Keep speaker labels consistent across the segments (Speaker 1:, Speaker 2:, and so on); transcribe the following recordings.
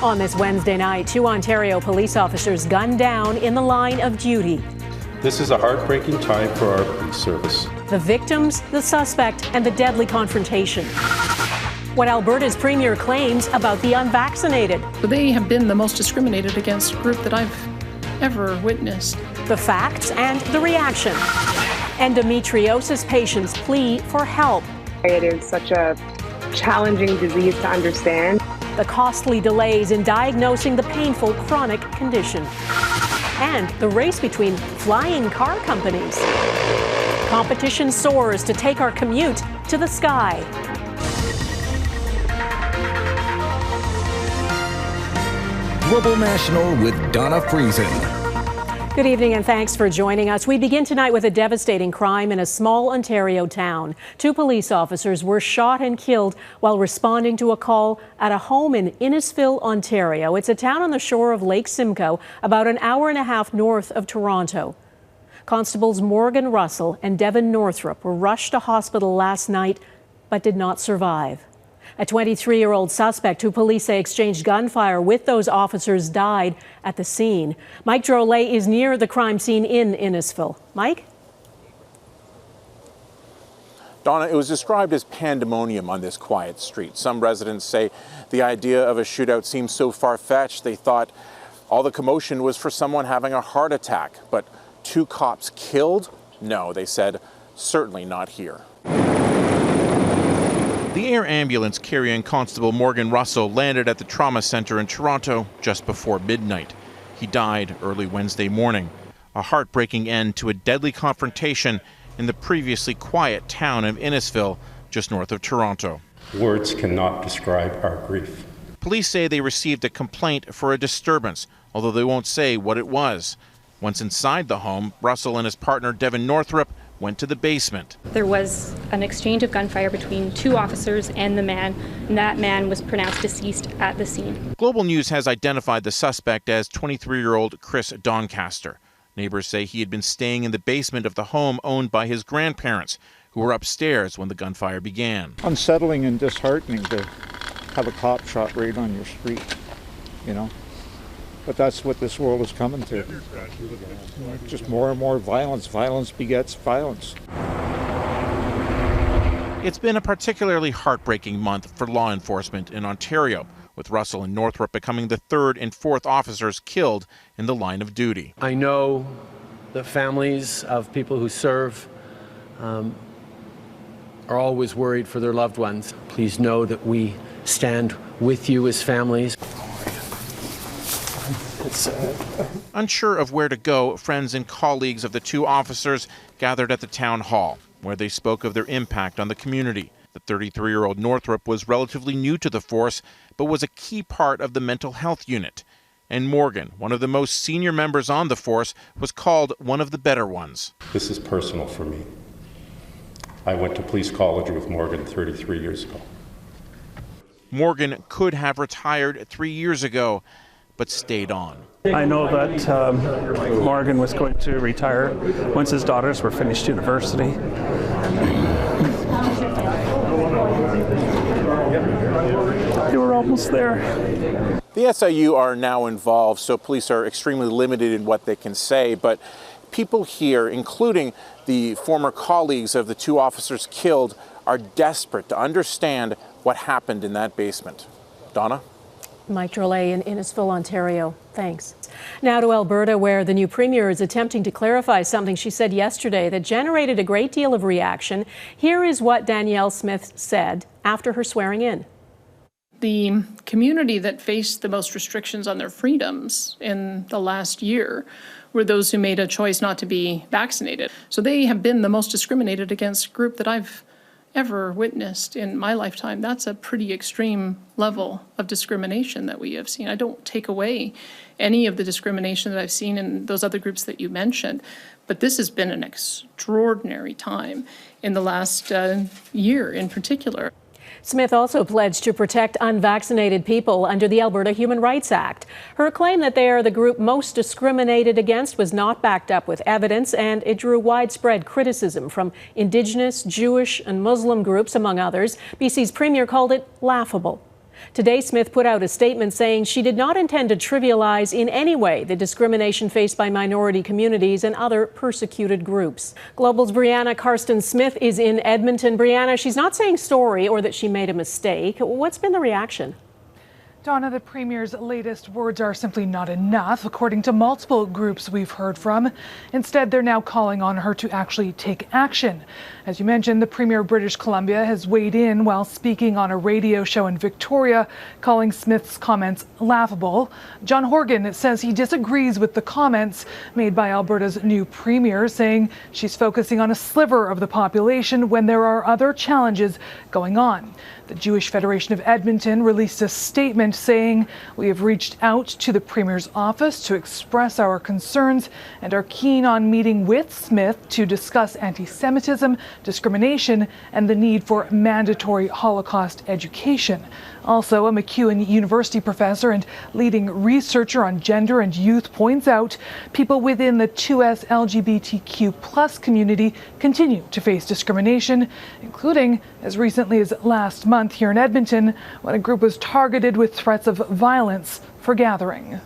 Speaker 1: On this Wednesday night, 2 Ontario police officers gunned down in the line of duty.
Speaker 2: This is a heartbreaking time for our police service.
Speaker 1: The victims, the suspect, and the deadly confrontation. What Alberta's Premier claims about the unvaccinated.
Speaker 3: They have been the most discriminated against group that I've ever witnessed.
Speaker 1: The facts and the reaction. Endometriosis patients' plea for help.
Speaker 4: It is such a challenging disease to understand.
Speaker 1: The costly delays in diagnosing the painful chronic condition. And the race between flying car companies. Competition soars to take our commute to the sky.
Speaker 5: Global National with Donna Friesen.
Speaker 1: Good evening and thanks for joining us. We begin tonight with a devastating crime in a small Ontario town. 2 police officers were shot and killed while responding to a call at a home in Innisfil, Ontario. It's a town on the shore of Lake Simcoe, about an hour and a half north of Toronto. Constables Morgan Russell and Devon Northrup were rushed to hospital last night but did not survive. A 23-year-old suspect who police say exchanged gunfire with those officers died at the scene. Mike Drolet is near the crime scene in Innisfil. Mike?
Speaker 6: Donna, it was described as pandemonium on this quiet street. Some residents say the idea of a shootout seems so far-fetched they thought all the commotion was for someone having a heart attack. But 2 cops killed? No, they said, certainly not here. The air ambulance carrying Constable Morgan Russell landed at the trauma center in Toronto just before midnight. He died early Wednesday morning, a heartbreaking end to a deadly confrontation in the previously quiet town of Innisfil, just north of Toronto.
Speaker 2: Words cannot describe our grief.
Speaker 6: Police say they received a complaint for a disturbance, although they won't say what it was. Once inside the home, Russell and his partner Devon Northrup went to the basement.
Speaker 7: There was an exchange of gunfire between 2 officers and the man, and that man was pronounced deceased at the scene.
Speaker 6: Global News has identified the suspect as 23-year-old Chris Doncaster. Neighbors say he had been staying in the basement of the home owned by his grandparents, who were upstairs when the gunfire began.
Speaker 8: Unsettling and disheartening to have a cop shot right on your street, you know. But that's what this world is coming to. Just more and more violence. Violence begets violence.
Speaker 6: It's been a particularly heartbreaking month for law enforcement in Ontario, with Russell and Northrup becoming the 3rd and 4th officers killed in the line of duty.
Speaker 9: I know the families of people who serve are always worried for their loved ones. Please know that we stand with you as families.
Speaker 6: Unsure of where to go, friends and colleagues of the 2 officers gathered at the town hall, where they spoke of their impact on the community. The 33-year-old Northrup was relatively new to the force, but was a key part of the mental health unit. And Morgan, one of the most senior members on the force, was called one of the better ones.
Speaker 2: This is personal for me. I went to police college with Morgan 33 years ago.
Speaker 6: Morgan could have retired 3 years ago, but stayed on.
Speaker 10: I know that Morgan was going to retire once his daughters were finished university. They were almost there.
Speaker 6: The SIU are now involved, so police are extremely limited in what they can say, but people here, including the former colleagues of the 2 officers killed, are desperate to understand what happened in that basement. Donna?
Speaker 1: Mike Drolet in Innisfil, Ontario. Thanks. Now to Alberta, where the new Premier is attempting to clarify something she said yesterday that generated a great deal of reaction. Here is what Danielle Smith said after her swearing in.
Speaker 3: The community that faced the most restrictions on their freedoms in the last year were those who made a choice not to be vaccinated. So they have been the most discriminated against group that I've ever witnessed in my lifetime. That's a pretty extreme level of discrimination that we have seen. I don't take away any of the discrimination that I've seen in those other groups that you mentioned, but this has been an extraordinary time in the last year in particular.
Speaker 1: Smith also pledged to protect unvaccinated people under the Alberta Human Rights Act. Her claim that they are the group most discriminated against was not backed up with evidence, and it drew widespread criticism from Indigenous, Jewish and Muslim groups, among others. BC's Premier called it laughable. Today, Smith put out a statement saying she did not intend to trivialize in any way the discrimination faced by minority communities and other persecuted groups. Global's Breanna Karstens-Smith is in Edmonton. Breanna, she's not saying sorry or that she made a mistake. What's been the reaction?
Speaker 11: Donna, the Premier's latest words are simply not enough, according to multiple groups we've heard from. Instead, they're now calling on her to actually take action. As you mentioned, the Premier of British Columbia has weighed in while speaking on a radio show in Victoria, calling Smith's comments laughable. John Horgan says he disagrees with the comments made by Alberta's new Premier, saying she's focusing on a sliver of the population when there are other challenges going on. The Jewish Federation of Edmonton released a statement saying, "We have reached out to the Premier's office to express our concerns and are keen on meeting with Smith to discuss anti-Semitism, discrimination, and the need for mandatory Holocaust education." Also, a MacEwan University professor and leading researcher on gender and youth points out people within the 2S LGBTQ+ community continue to face discrimination, including as recently as last month here in Edmonton, when a group was targeted with threats of violence for gathering.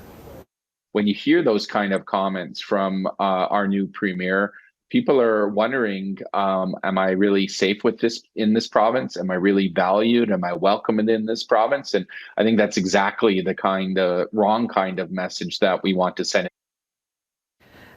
Speaker 12: When you hear those kind of comments from our new Premier, people are wondering, am I really safe with this in this province? Am I really valued? Am I welcomed in this province? And I think that's exactly the wrong kind of message that we want to send.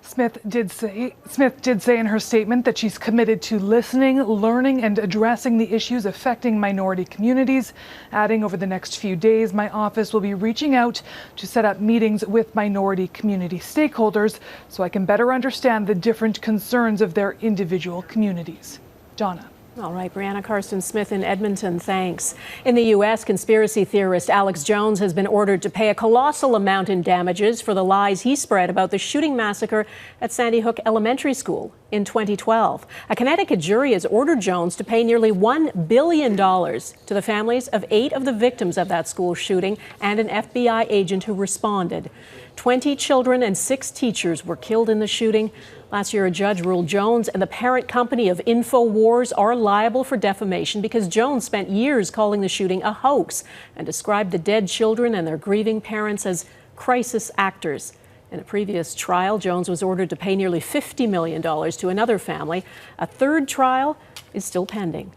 Speaker 11: Smith did say in her statement that she's committed to listening, learning, and addressing the issues affecting minority communities, adding over the next few days, my office will be reaching out to set up meetings with minority community stakeholders so I can better understand the different concerns of their individual communities. Donna.
Speaker 1: All right, Breanna Karstens-Smith in Edmonton, thanks. In the U.S., conspiracy theorist Alex Jones has been ordered to pay a colossal amount in damages for the lies he spread about the shooting massacre at Sandy Hook Elementary School in 2012. A Connecticut jury has ordered Jones to pay nearly $1 billion to the families of 8 of the victims of that school shooting and an FBI agent who responded. 20 children and 6 teachers were killed in the shooting. Last year, a judge ruled Jones and the parent company of InfoWars are liable for defamation because Jones spent years calling the shooting a hoax and described the dead children and their grieving parents as crisis actors. In a previous trial, Jones was ordered to pay nearly $50 million to another family. A third trial is still pending.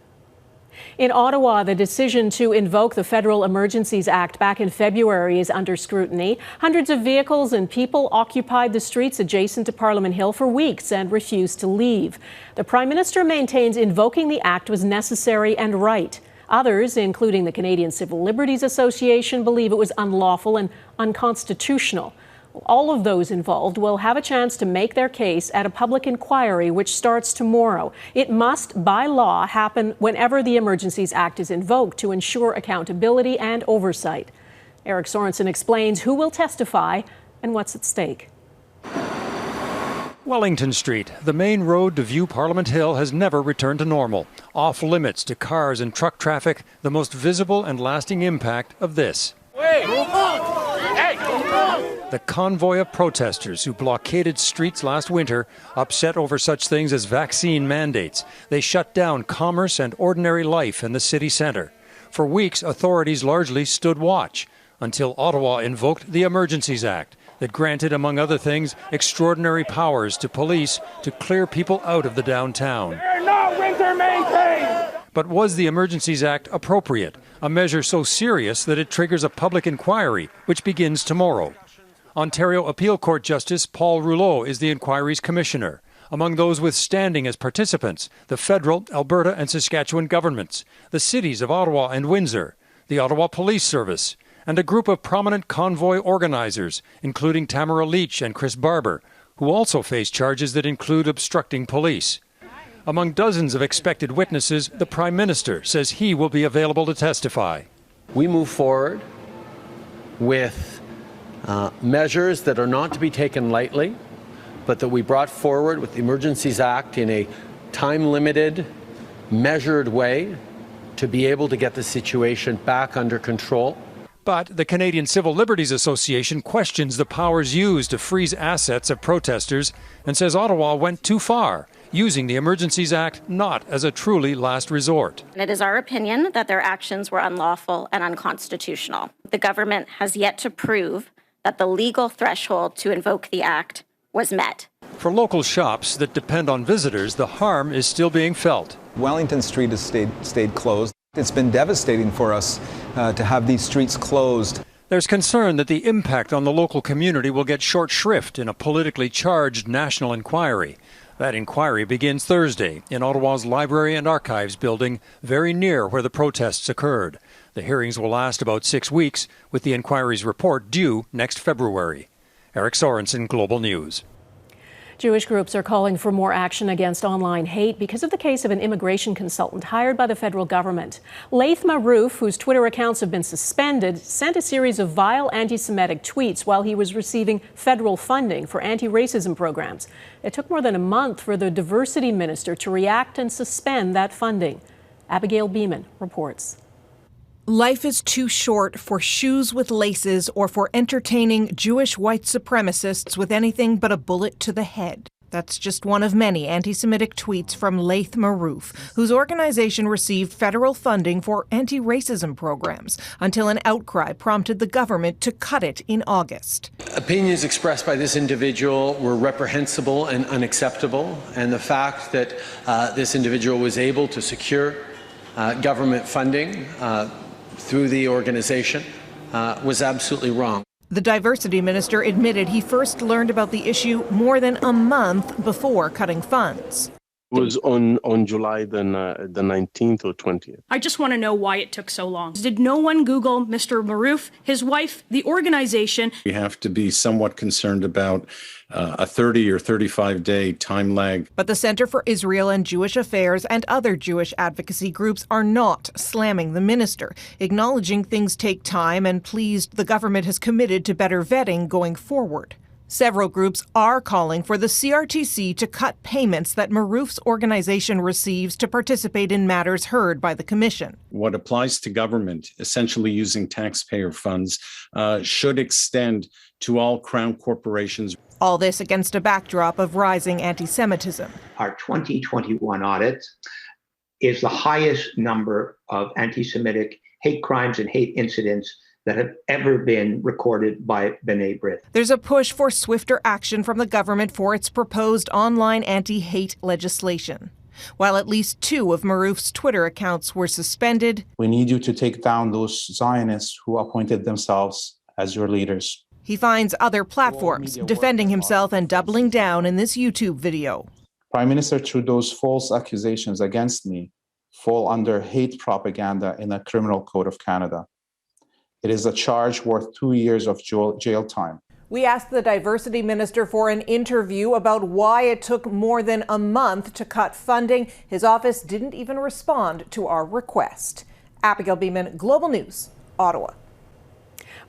Speaker 1: In Ottawa, the decision to invoke the Federal Emergencies Act back in February is under scrutiny. Hundreds of vehicles and people occupied the streets adjacent to Parliament Hill for weeks and refused to leave. The Prime Minister maintains invoking the act was necessary and right. Others, including the Canadian Civil Liberties Association, believe it was unlawful and unconstitutional. All of those involved will have a chance to make their case at a public inquiry which starts tomorrow. It must, by law, happen whenever the Emergencies Act is invoked to ensure accountability and oversight. Eric Sorensen explains who will testify and what's at stake.
Speaker 13: Wellington Street, the main road to view Parliament Hill, has never returned to normal. Off limits to cars and truck traffic, the most visible and lasting impact of this. The convoy of protesters who blockaded streets last winter, upset over such things as vaccine mandates. They shut down commerce and ordinary life in the city centre. For weeks, authorities largely stood watch until Ottawa invoked the Emergencies Act that granted, among other things, extraordinary powers to police to clear people out of the downtown.
Speaker 14: They're not winter maintained!
Speaker 13: But was the Emergencies Act appropriate? A measure so serious that it triggers a public inquiry, which begins tomorrow. Ontario Appeal Court Justice Paul Rouleau is the inquiry's commissioner. Among those with standing as participants, the federal, Alberta and Saskatchewan governments, the cities of Ottawa and Windsor, the Ottawa Police Service, and a group of prominent convoy organizers, including Tamara Leach and Chris Barber, who also face charges that include obstructing police. Among dozens of expected witnesses, the Prime Minister says he will be available to testify.
Speaker 9: We move forward with measures that are not to be taken lightly, but that we brought forward with the Emergencies Act in a time-limited, measured way to be able to get the situation back under control.
Speaker 13: But the Canadian Civil Liberties Association questions the powers used to freeze assets of protesters and says Ottawa went too far, using the Emergencies Act not as a truly last resort.
Speaker 15: It is our opinion that their actions were unlawful and unconstitutional. The government has yet to prove that the legal threshold to invoke the act was met.
Speaker 13: For local shops that depend on visitors, the harm is still being felt.
Speaker 16: Wellington Street has stayed closed. It's been devastating for us to have these streets closed.
Speaker 13: There's concern that the impact on the local community will get short shrift in a politically charged national inquiry. That inquiry begins Thursday in Ottawa's Library and Archives building, very near where the protests occurred. The hearings will last about 6 weeks, with the inquiry's report due next February. Eric Sorensen, Global News.
Speaker 1: Jewish groups are calling for more action against online hate because of the case of an immigration consultant hired by the federal government. Laith Maroof, whose Twitter accounts have been suspended, sent a series of vile anti-Semitic tweets while he was receiving federal funding for anti-racism programs. It took more than a month for the diversity minister to react and suspend that funding. Abigail Beeman reports.
Speaker 17: Life is too short for shoes with laces or for entertaining Jewish white supremacists with anything but a bullet to the head. That's just one of many anti-Semitic tweets from Laith Maroof, whose organization received federal funding for anti-racism programs until an outcry prompted the government to cut it in August.
Speaker 9: Opinions expressed by this individual were reprehensible and unacceptable, and the fact that this individual was able to secure government funding through the organization was absolutely wrong.
Speaker 17: The diversity minister admitted he first learned about the issue more than a month before cutting funds.
Speaker 18: It was on July the 19th or 20th.
Speaker 19: I just want to know why it took so long. Did no one Google Mr. Maroof, his wife, the organization?
Speaker 20: We have to be somewhat concerned about a 30 or 35-day time lag.
Speaker 17: But the Center for Israel and Jewish Affairs and other Jewish advocacy groups are not slamming the minister, acknowledging things take time and pleased the government has committed to better vetting going forward. Several groups are calling for the CRTC to cut payments that Maroof's organization receives to participate in matters heard by the commission.
Speaker 20: What applies to government, essentially using taxpayer funds, should extend to all crown corporations.
Speaker 17: All this against a backdrop of rising anti-Semitism.
Speaker 21: Our 2021 audit is the highest number of anti-Semitic hate crimes and hate incidents that have ever been recorded by B'nai B'rith.
Speaker 17: There's a push for swifter action from the government for its proposed online anti-hate legislation. While at least 2 of Maroof's Twitter accounts were suspended,
Speaker 22: we need you to take down those Zionists who appointed themselves as your leaders.
Speaker 17: He finds other platforms defending himself and doubling down in this YouTube video.
Speaker 22: Prime Minister Trudeau's false accusations against me fall under hate propaganda in the Criminal Code of Canada. It is a charge worth 2 years of jail time.
Speaker 17: We asked the diversity minister for an interview about why it took more than a month to cut funding. His office didn't even respond to our request. Abigail Beeman, Global News, Ottawa.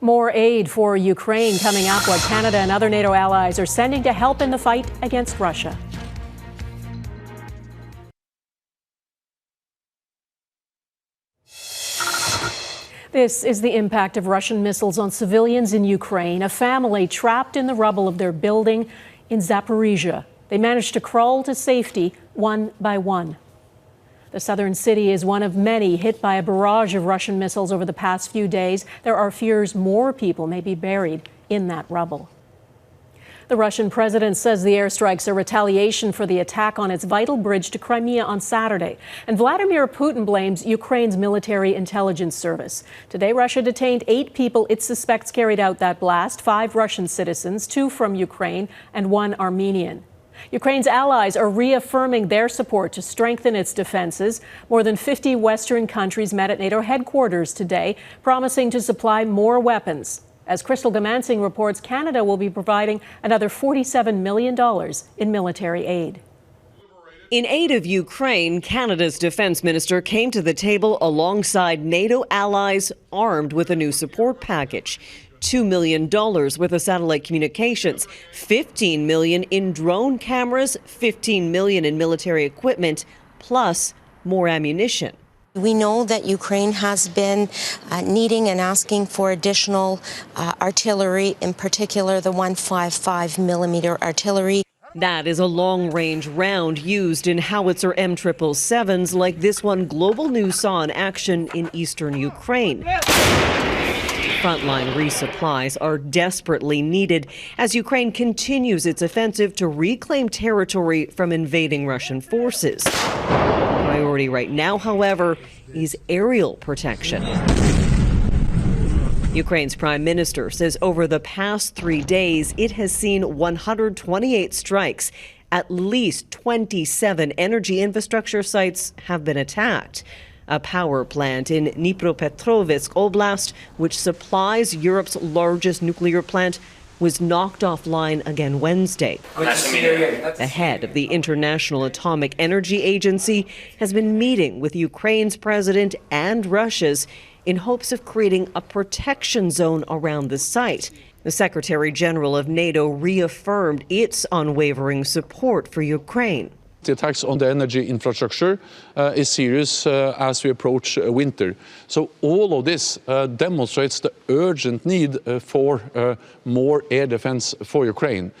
Speaker 1: More aid for Ukraine coming up, what Canada and other NATO allies are sending to help in the fight against Russia. This is the impact of Russian missiles on civilians in Ukraine. A family trapped in the rubble of their building in Zaporizhia. They managed to crawl to safety one by one. The southern city is one of many hit by a barrage of Russian missiles over the past few days. There are fears more people may be buried in that rubble. The Russian president says the airstrikes are retaliation for the attack on its vital bridge to Crimea on Saturday. And Vladimir Putin blames Ukraine's military intelligence service. Today, Russia detained 8 people it suspects carried out that blast, 5 Russian citizens, 2 from Ukraine, and 1 Armenian. Ukraine's allies are reaffirming their support to strengthen its defenses. More than 50 Western countries met at NATO headquarters today, promising to supply more weapons. As Crystal Gamansing reports, Canada will be providing another $47 million in military aid.
Speaker 23: In aid of Ukraine, Canada's defense minister came to the table alongside NATO allies armed with a new support package. $2 million worth of satellite communications, $15 million in drone cameras, $15 million in military equipment, plus more ammunition.
Speaker 4: We know that Ukraine has been needing and asking for additional artillery, in particular the 155 millimeter artillery.
Speaker 23: That is a long-range round used in howitzer M777s like this one Global News saw in action in eastern Ukraine. Frontline resupplies are desperately needed as Ukraine continues its offensive to reclaim territory from invading Russian forces. Priority right now, however, is aerial protection. Ukraine's prime minister says over the past 3 days, it has seen 128 strikes. At least 27 energy infrastructure sites have been attacked. A power plant in Dnipropetrovsk Oblast, which supplies Europe's largest nuclear plant, was knocked offline again Wednesday. The head of the International Atomic Energy Agency has been meeting with Ukraine's president and Russia's in hopes of creating a protection zone around the site. The Secretary General of NATO reaffirmed its unwavering support for Ukraine.
Speaker 5: The attacks on the energy infrastructure is serious as we approach winter. So all of this demonstrates the urgent need for more air defense for Ukraine.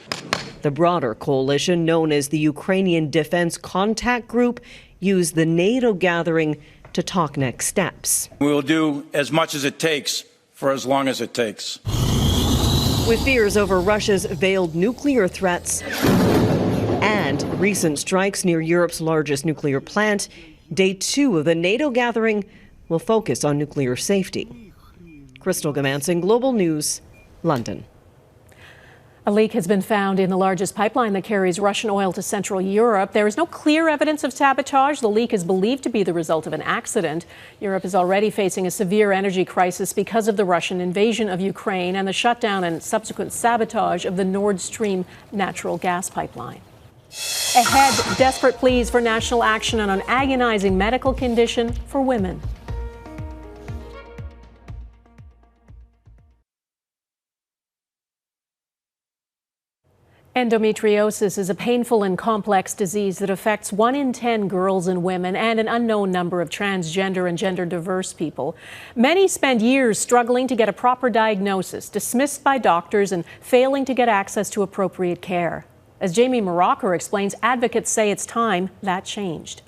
Speaker 23: The broader coalition, known as the Ukrainian Defense Contact Group, used the NATO gathering to talk next steps.
Speaker 7: We will do as much as it takes for as long as it takes.
Speaker 23: With fears over Russia's veiled nuclear threats and recent strikes near Europe's largest nuclear plant, day 2 of the NATO gathering will focus on nuclear safety. Crystal Gamansing, Global News, London.
Speaker 1: A leak has been found in the largest pipeline that carries Russian oil to Central Europe. There is no clear evidence of sabotage. The leak is believed to be the result of an accident. Europe is already facing a severe energy crisis because of the Russian invasion of Ukraine and the shutdown and subsequent sabotage of the Nord Stream natural gas pipeline. Ahead, desperate pleas for national action on an agonizing medical condition for women. Endometriosis is a painful and complex disease that affects 1 in 10 girls and women and an unknown number of transgender and gender-diverse people. Many spend years struggling to get a proper diagnosis, dismissed by doctors and failing to get access to appropriate care. As Jamie Morocker explains, advocates say it's time that changed.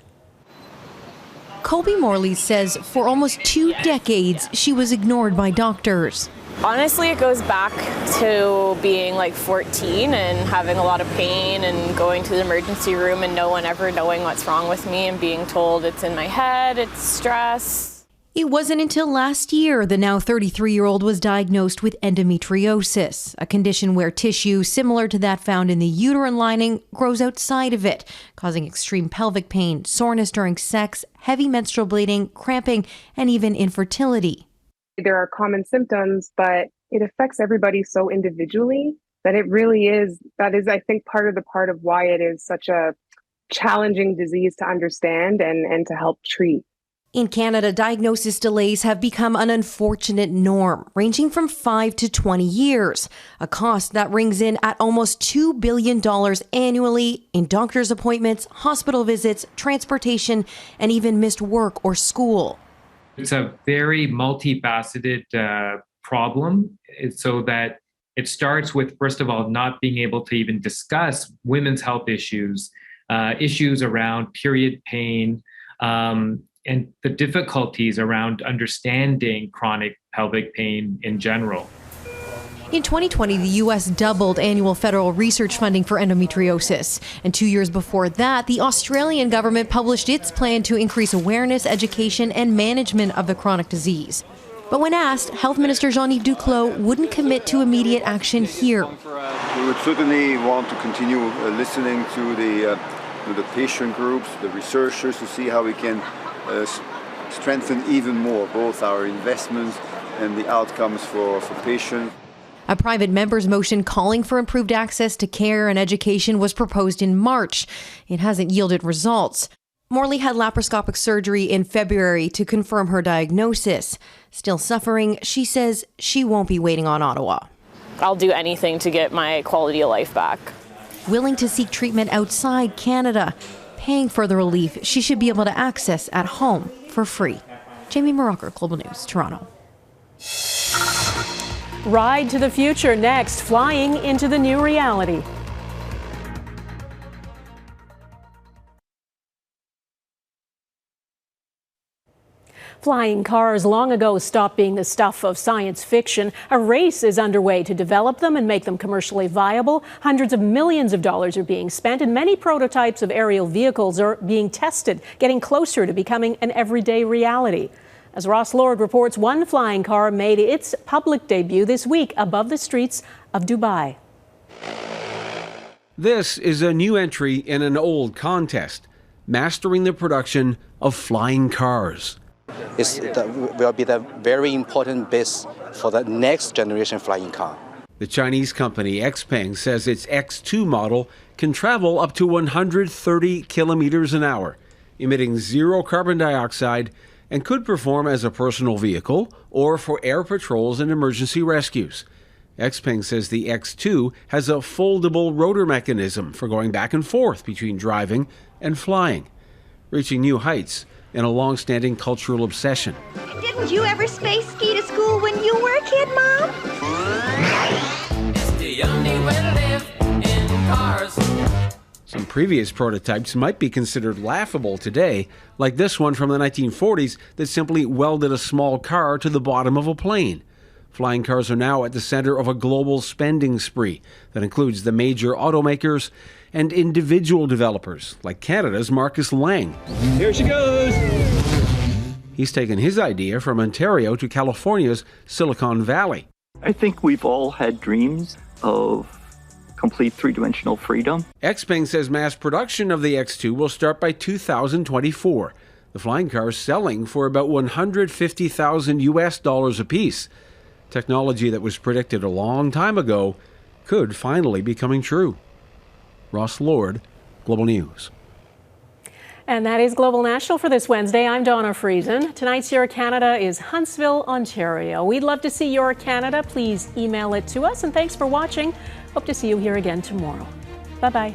Speaker 24: Colby Morley says for almost 2 decades, she was ignored by doctors.
Speaker 25: Honestly, it goes back to being like 14 and having a lot of pain and going to the emergency room and no one ever knowing what's wrong with me and being told it's in my head, it's stress.
Speaker 24: It wasn't until last year the now 33-year-old was diagnosed with endometriosis, a condition where tissue similar to that found in the uterine lining grows outside of it, causing extreme pelvic pain, soreness during sex, heavy menstrual bleeding, cramping, and even infertility.
Speaker 26: There are common symptoms, but it affects everybody so individually that it really is, I think, part of why it is such a challenging disease to understand and to help treat.
Speaker 24: In Canada, diagnosis delays have become an unfortunate norm, ranging from 5 to 20 years, a cost that rings in at almost $2 billion annually in doctor's appointments, hospital visits, transportation, and even missed work or school.
Speaker 27: It's a very multifaceted problem, so that it starts with, first of all, not being able to even discuss women's health issues, issues around period pain, and the difficulties around understanding chronic pelvic pain in general.
Speaker 24: In 2020, the U.S. doubled annual federal research funding for endometriosis. And 2 years before that, the Australian government published its plan to increase awareness, education, and management of the chronic disease. But when asked, Health Minister Jean-Yves Duclos wouldn't commit to immediate action here.
Speaker 28: We would certainly want to continue listening to the patient groups, the researchers, to see how we can strengthen even more both our investments and the outcomes for patients.
Speaker 24: A private member's motion calling for improved access to care and education was proposed in March. It hasn't yielded results. Morley had laparoscopic surgery in February to confirm her diagnosis. Still suffering, she says she won't be waiting on Ottawa.
Speaker 25: I'll do anything to get my quality of life back.
Speaker 24: Willing to seek treatment outside Canada, paying for the relief she should be able to access at home for free. Jamie Marocker, Global News, Toronto.
Speaker 1: Ride to the future next, flying into the new reality. Flying cars long ago stopped being the stuff of science fiction. A race is underway to develop them and make them commercially viable. Hundreds of millions of dollars are being spent, and many prototypes of aerial vehicles are being tested, getting closer to becoming an everyday reality. As Ross Lord reports, one flying car made its public debut this week above the streets of Dubai.
Speaker 2: This is a new entry in an old contest, mastering the production of flying cars.
Speaker 3: Will be the very important base for the next generation flying car.
Speaker 2: The Chinese company XPeng says its X2 model can travel up to 130 kilometers an hour, emitting zero carbon dioxide, and could perform as a personal vehicle or for air patrols and emergency rescues. XPeng says the X2 has a foldable rotor mechanism for going back and forth between driving and flying, reaching new heights in a long-standing cultural obsession.
Speaker 6: Didn't you ever space ski to school when you were a kid, Mom? It's the only way to live in cars.
Speaker 2: Some previous prototypes might be considered laughable today, like this one from the 1940s that simply welded a small car to the bottom of a plane. Flying cars are now at the center of a global spending spree that includes the major automakers and individual developers, like Canada's Marcus Lang.
Speaker 8: Here she goes!
Speaker 2: He's taken his idea from Ontario to California's Silicon Valley.
Speaker 8: I think we've all had dreams of complete three-dimensional freedom.
Speaker 2: XPeng says mass production of the X2 will start by 2024. The flying cars selling for about $150,000 apiece. Technology that was predicted a long time ago could finally be coming true. Ross Lord, Global News.
Speaker 1: And that is Global National for this Wednesday. I'm Donna Friesen. Tonight's Your Canada is Huntsville, Ontario. We'd love to see your Canada. Please email it to us. And thanks for watching. Hope to see you here again tomorrow. Bye-bye.